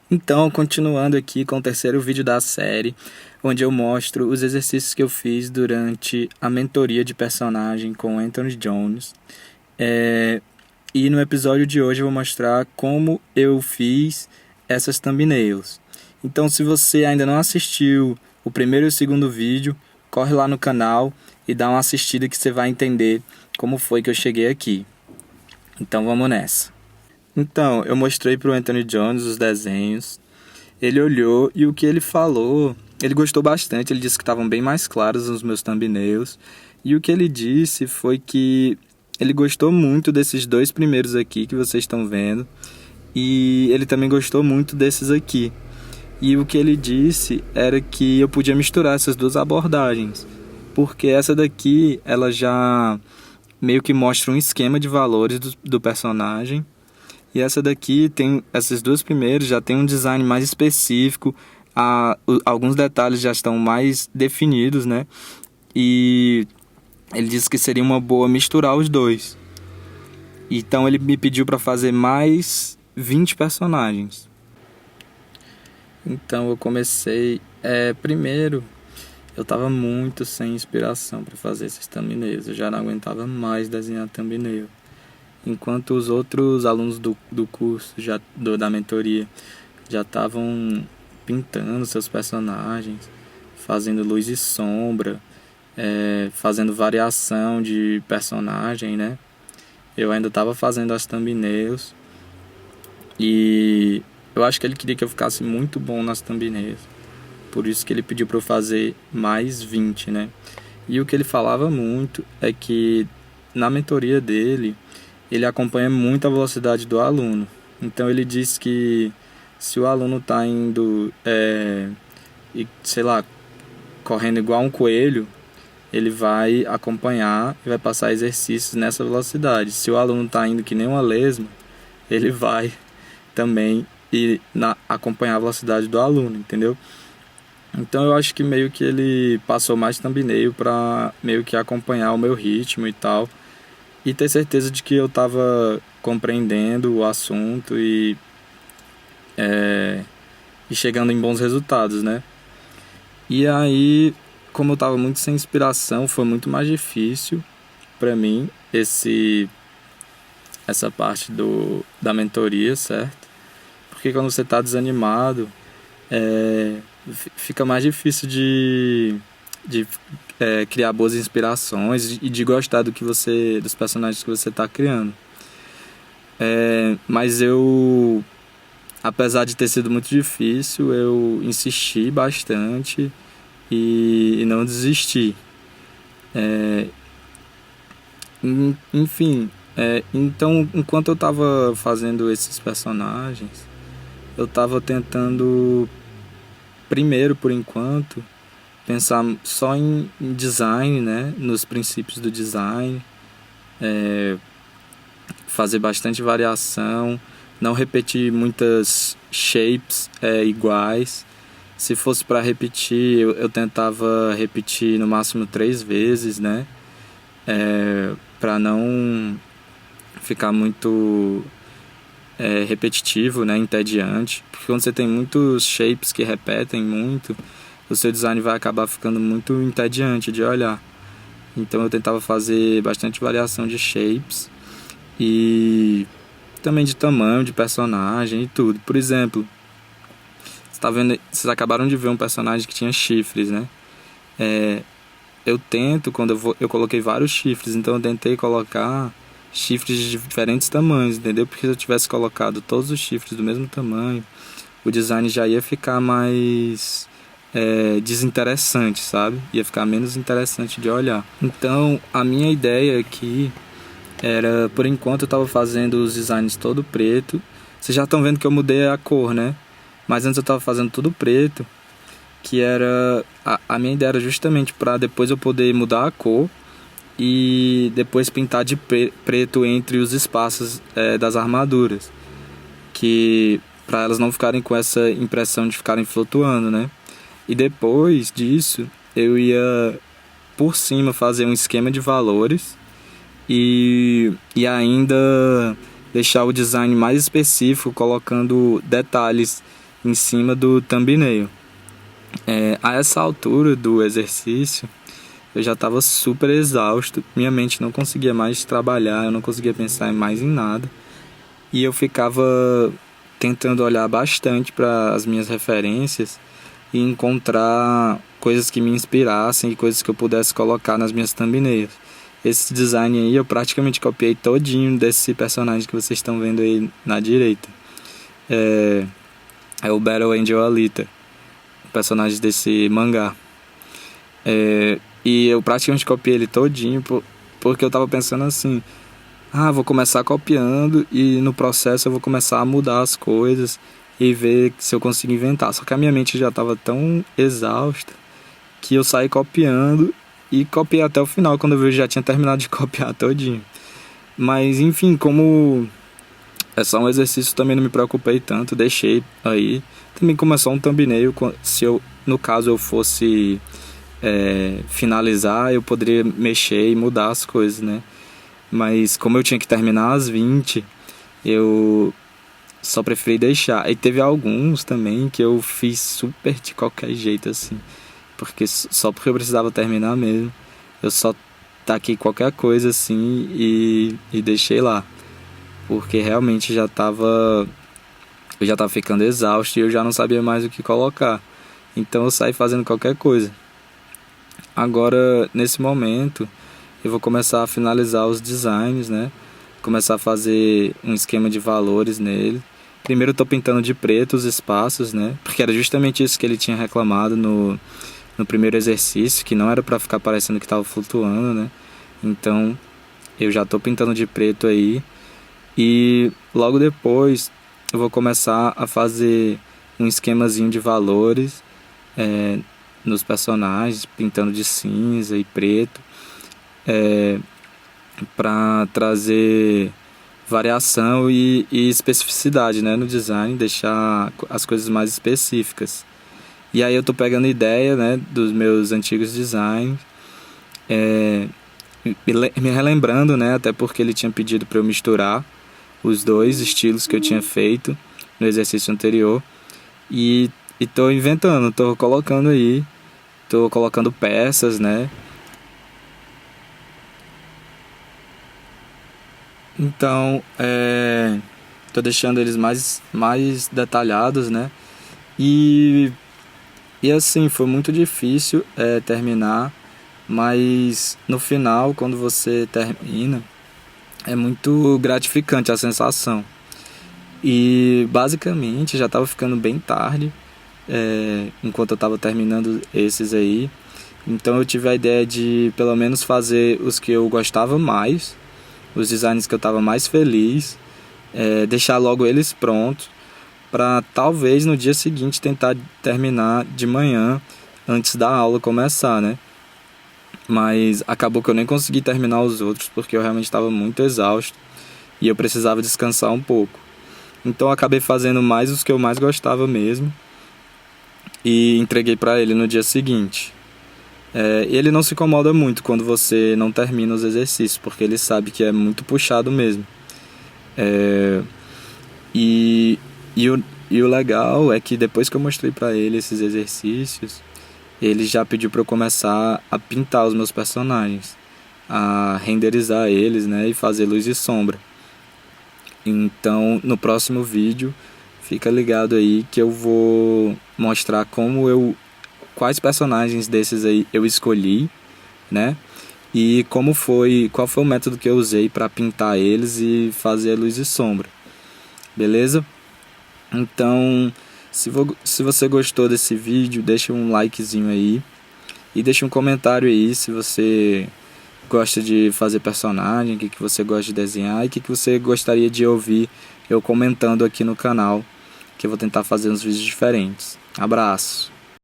Então, continuando aqui com o terceiro vídeo da série, onde eu mostro os exercícios que eu fiz durante a mentoria de personagem com Anthony Jones. E no episódio de hoje eu vou mostrar como eu fiz essas thumbnails. Então, se você ainda não assistiu o primeiro e o segundo vídeo, corre lá no canal e dá uma assistida que você vai entender como foi que eu cheguei aqui. Então, vamos nessa. Então, eu mostrei para o Anthony Jones os desenhos. Ele olhou e o que ele falou, ele gostou bastante. Ele disse que estavam bem mais claros nos meus thumbnails. E o que ele disse foi que ele gostou muito desses dois primeiros aqui que vocês estão vendo. E ele também gostou muito desses aqui. E o que ele disse era que eu podia misturar essas duas abordagens. Porque essa daqui, ela já meio que mostra um esquema de valores do personagem. E essa daqui tem, essas duas primeiras já tem um design mais específico, alguns detalhes já estão mais definidos, né? E ele disse que seria uma boa misturar os dois. Então ele me pediu para fazer mais 20 personagens. Então eu comecei, primeiro eu estava muito sem inspiração para fazer esses thumbnails, eu já não aguentava mais desenhar thumbnail. Enquanto os outros alunos do curso, da mentoria, já estavam pintando seus personagens, fazendo luz e sombra, fazendo variação de personagem, né? Eu ainda estava fazendo as thumbnails e eu acho que ele queria que eu ficasse muito bom nas thumbnails. Por isso que ele pediu para eu fazer mais 20, né? E o que ele falava muito é que na mentoria dele, ele acompanha muito a velocidade do aluno. Então ele diz que se o aluno está indo, correndo igual um coelho, ele vai acompanhar e vai passar exercícios nessa velocidade. Se o aluno está indo que nem uma lesma, ele vai também acompanhar a velocidade do aluno, entendeu? Então eu acho que meio que ele passou mais thumbnail para meio que acompanhar o meu ritmo e tal. E ter certeza de que eu estava compreendendo o assunto e chegando em bons resultados, né? E aí, como eu estava muito sem inspiração, foi muito mais difícil para mim essa parte da mentoria, certo? Porque quando você está desanimado, fica mais difícil de criar boas inspirações e de gostar dos personagens que você está criando. Mas eu, apesar de ter sido muito difícil, eu insisti bastante e não desisti. Enfim, então enquanto eu estava fazendo esses personagens, eu estava tentando, primeiro por enquanto, pensar só em design, né? Nos princípios do design, fazer bastante variação, não repetir muitas shapes iguais. Se fosse para repetir, eu tentava repetir no máximo 3 vezes, né? Para não ficar muito repetitivo, né? Entediante. Porque quando você tem muitos shapes que repetem muito, o seu design vai acabar ficando muito entediante de olhar. Então eu tentava fazer bastante variação de shapes e também de tamanho de personagem e tudo. Por exemplo, vocês acabaram de ver um personagem que tinha chifres, né? Eu tento, eu coloquei vários chifres, então eu tentei colocar chifres de diferentes tamanhos, entendeu? Porque se eu tivesse colocado todos os chifres do mesmo tamanho, o design já ia ficar mais desinteressante, sabe? Ia ficar menos interessante de olhar. Então, a minha ideia aqui era, por enquanto eu estava fazendo os designs todo preto. Vocês já estão vendo que eu mudei a cor, né? Mas antes eu estava fazendo tudo preto, que era... A minha ideia era justamente para depois eu poder mudar a cor e depois pintar de preto entre os espaços das armaduras, que para elas não ficarem com essa impressão de ficarem flutuando, né? E depois disso, eu ia por cima fazer um esquema de valores e ainda deixar o design mais específico, colocando detalhes em cima do thumbnail. A essa altura do exercício, eu já estava super exausto, minha mente não conseguia mais trabalhar, eu não conseguia pensar mais em nada. E eu ficava tentando olhar bastante para as minhas referências e encontrar coisas que me inspirassem e coisas que eu pudesse colocar nas minhas thumbnails. Esse design aí eu praticamente copiei todinho desse personagem que vocês estão vendo aí na direita. É o Battle Angel Alita, o personagem desse mangá. E eu praticamente copiei ele todinho porque eu tava pensando assim: vou começar copiando e no processo eu vou começar a mudar as coisas e ver se eu consigo inventar. Só que a minha mente já estava tão exausta que eu saí copiando e copiei até o final, quando eu vi, já tinha terminado de copiar todinho. Mas enfim, como é só um exercício, também não me preocupei tanto, deixei aí. Também começou um thumbnail, se eu, no caso eu fosse finalizar, eu poderia mexer e mudar as coisas, né? Mas como eu tinha que terminar às 20, eu só preferi deixar. E teve alguns também que eu fiz super de qualquer jeito, assim, só porque eu precisava terminar mesmo. Eu só taquei qualquer coisa assim e deixei lá, porque realmente eu já tava ficando exausto e eu já não sabia mais o que colocar. Então eu saí fazendo qualquer coisa. Agora, nesse momento, eu vou começar a finalizar os designs, né? Começar a fazer um esquema de valores nele. Primeiro eu tô pintando de preto os espaços, né? Porque era justamente isso que ele tinha reclamado no primeiro exercício, que não era pra ficar parecendo que tava flutuando, né? Então, eu já tô pintando de preto aí. E logo depois eu vou começar a fazer um esquemazinho de valores nos personagens, pintando de cinza e preto, para trazer variação e especificidade, né, no design, deixar as coisas mais específicas. E aí eu tô pegando ideia, né, dos meus antigos designs, me relembrando, né, até porque ele tinha pedido para eu misturar os dois estilos que eu tinha feito no exercício anterior, e tô inventando, tô colocando aí, tô colocando peças, né. Então, tô deixando eles mais detalhados, né? E assim, foi muito difícil terminar, mas no final, quando você termina, é muito gratificante a sensação. E basicamente já estava ficando bem tarde, enquanto eu estava terminando esses aí. Então eu tive a ideia de pelo menos fazer os que eu gostava mais, os designs que eu estava mais feliz, deixar logo eles prontos, para talvez no dia seguinte tentar terminar de manhã, antes da aula começar, né? Mas acabou que eu nem consegui terminar os outros, porque eu realmente estava muito exausto e eu precisava descansar um pouco. Então eu acabei fazendo mais os que eu mais gostava mesmo e entreguei para ele no dia seguinte. Ele não se incomoda muito quando você não termina os exercícios, porque ele sabe que é muito puxado mesmo. E o legal é que depois que eu mostrei para ele esses exercícios, ele já pediu para eu começar a pintar os meus personagens, a renderizar eles, né, e fazer luz e sombra. Então, no próximo vídeo, fica ligado aí que eu vou mostrar quais personagens desses aí eu escolhi, né? E qual foi o método que eu usei para pintar eles e fazer luz e sombra. Beleza? Então, se você gostou desse vídeo, deixa um likezinho aí e deixa um comentário aí se você gosta de fazer personagem, o que você gosta de desenhar e o que você gostaria de ouvir eu comentando aqui no canal, que eu vou tentar fazer uns vídeos diferentes. Abraço!